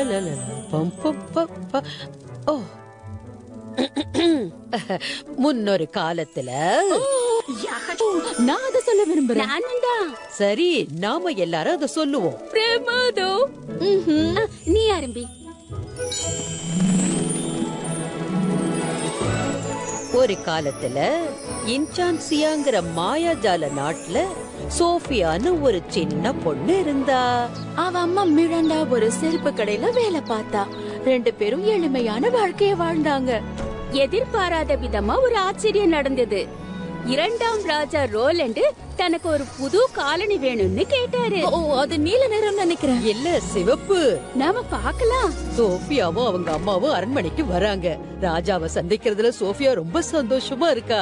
பம், பம், பம், ப. ஓ. முன்னொரு காலத்துல நான் அதை சொல்ல விரும்புறேன். சரி, நாம எல்லாரும் அதை சொல்லுவோம். பிரமாதோ. நீ ஆரம்பி. ஒரு காலத்துல இன்சான்சியாங்கிற மாயாஜால நாட்டுல சோஃபியான்னு ஒரு சின்ன பொண்ணு இருந்தா. அவ அம்மா மிராண்டா ஒரு செருப்பு கடையில வேலை பார்த்தா. 2 பேரும் எளிமையான வாழ்க்கைய வாழ்ந்தாங்க. எதிர்பாராத விதமா ஒரு ஆச்சரியம் நடந்தது. 2ஆம் ராஜா ரோலண்ட் தனக்கு ஒரு புது காலனி வேணும்னு கேட்டாரு. அது நீல நிறம் நினைக்கிறேன். இல்ல, சிவப்பு. நாம பாக்கலாம். சோஃபியாவும் அவங்க அம்மாவும் அரண்மனைக்கு வராங்க. ராஜாவை சந்திக்கிறதுல சோஃபியா ரொம்ப சந்தோஷமா இருக்கா.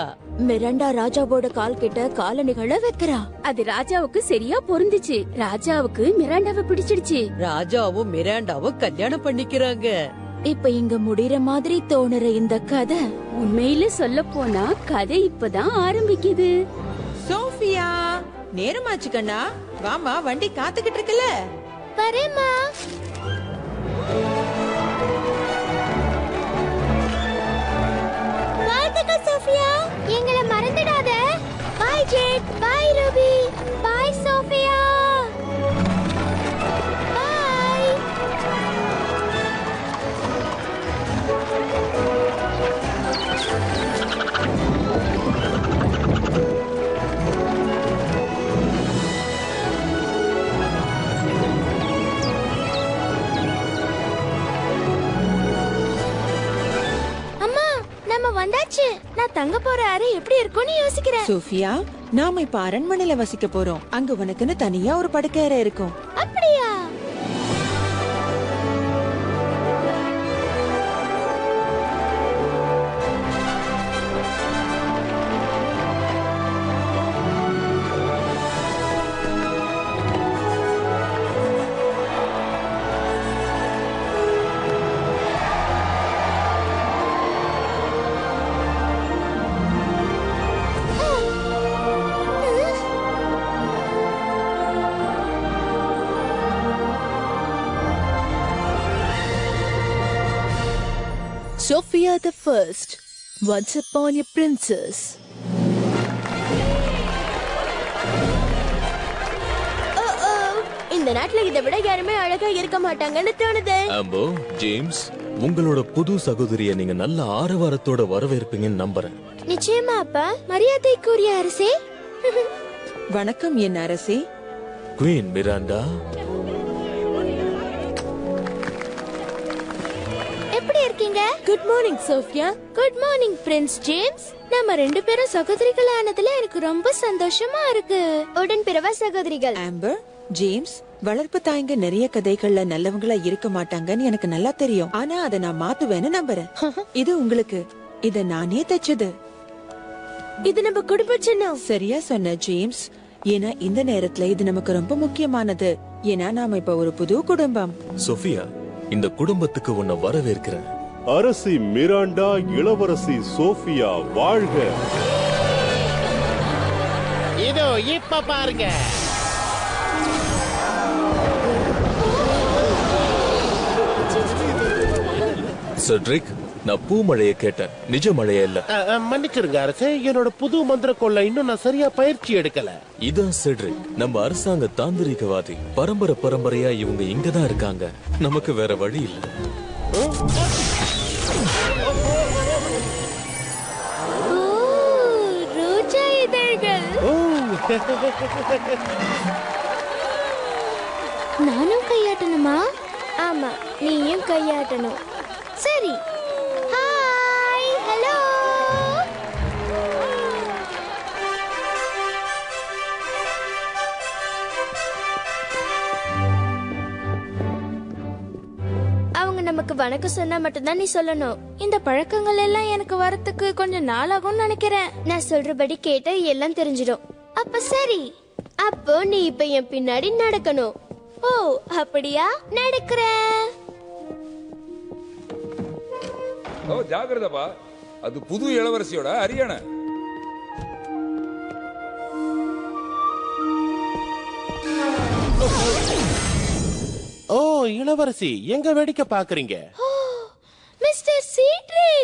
மிராண்டா ராஜாவோட கால் கிட்ட காலணிகளை வைக்கிறா. அது ராஜாவுக்கு சரியா பொருந்துச்சு. ராஜாவுக்கு மிராண்டாவை பிடிச்சிடுச்சு. ராஜாவும் மிராண்டாவும் கல்யாணம் பண்ணிக்கிறாங்க. இப்ப இங்க முடியற மாதிரி தோணுற இந்த கதை உண்மையில சொல்ல போனா கதை இப்பதான் ஆரம்பிக்குது. சோஃபியா, நேரமாச்சு கண்ணா. வாமா, வண்டி காத்துக்கிட்டு இருக்குல்ல. வரேம்மா. வாழ்த்துக்கள் சோஃபியா, எங்களை மறந்துடாத. பாய் ஜேட், பாய் ரூபி, பாய் சோஃபியா. பாய். அம்மா, நம்ம வந்தாச்சு. நான் தங்க போற அறை எப்படி இருக்கும்னு யோசிக்கிறேன். சோஃபியா, நாம இப்ப அரண்மனையில வசிக்க போறோம். அங்க உனக்குன்னு தனியா ஒரு படுக்கை அறை இருக்கும். அப்படியா? Sophia the First, once upon a princess. இந்த நாட்டுல இதை விட யாருமே அழகா இருக்க மாட்டாங்கன்னு தோணுது. ஆம்போ, ஜேம்ஸ், உங்களோட புது சகோதரிய நீங்க நல்ல ஆரவாரத்தோட வரவேற்பீங்கன்னு நம்புறேன். நிச்சயமா அப்பா. மரியாதைக்குரிய அரசே. வணக்கம் என் அரசே. Queen Miranda. எப்படி இருக்கீங்க? Good morning, Sophia. Good morning prince James. நம்ம 2 பேரும் சகோதரிகள் ஆனதுல எனக்கு ரொம்ப சந்தோஷமா இருக்கு. உடன்பிறவா சகோதரிகள். ஆம்பர், ஜேம்ஸ், வளர்ப்பு தாய்ங்க நிறைய கதைகள்ல நல்லவங்களா இருக்க மாட்டாங்கன்னு எனக்கு நல்லா தெரியும். ஆனா அதை நான் மாத்துவேன்னு நம்புறேன். இது உங்களுக்கு. இத நானே தச்சது. இது நம்ம குடும்ப சின்னம். சரியா சொன்ன ஜேம்ஸ். ஏன்னா இந்த நேரத்துல இது நமக்கு ரொம்ப முக்கியமானது. ஏன்னா நாம இப்ப ஒரு புது குடும்பம். சோஃபியா, இந்த குடும்பத்துக்கு உன்னை வரவேற்கிறேன். அரசி மிராண்டா, இளவரசி சோஃபியா வாழ்க. இதோ இப்ப பாருங்க. செட்ரிக், நான் பூமழைய கேட்டேன், நிஜ மழைய இல்ல. மன்னிச்சிருங்க அரசே, என்னோட புது மந்திர கொள்ள இன்னும் நான் சரியா பயிற்சி எடுக்கல. இதான் செட்ரிக், நம்ம அரசாங்க தாந்திரிகவாதி. பரம்பரையா இவங்க இங்கதான் இருக்காங்க. நமக்கு வேற வழி இல்ல. ரோஜா இதழ்கள். நானும் கையாட்டணுமா? ஆமா, நீயும் கையாட்டணும். சரி. Hi, hello. அவங்க நமக்கு வணக்கம் சொன்னா மட்டும்தான் நீ சொல்லணும். இந்த பழக்கங்கள் எல்லாம் எனக்கு வரத்துக்கு கொஞ்சம் நாளாகும்னு நினைக்கிறேன். நான் சொல்றபடி கேட்ட எல்லாம் தெரிஞ்சிடும். அப்ப சரி. அப்போ நீ இப்ப என் பின்னாடி நடக்கணும். ஓ, அப்படியா? நடக்கிறேன். ஓ, ஜாகிரதப்பா. அது புது இளவரசியோட அரியணை. ஓ, இளவரசி எங்க வேடிக்கை பாக்குறீங்க? Mister C,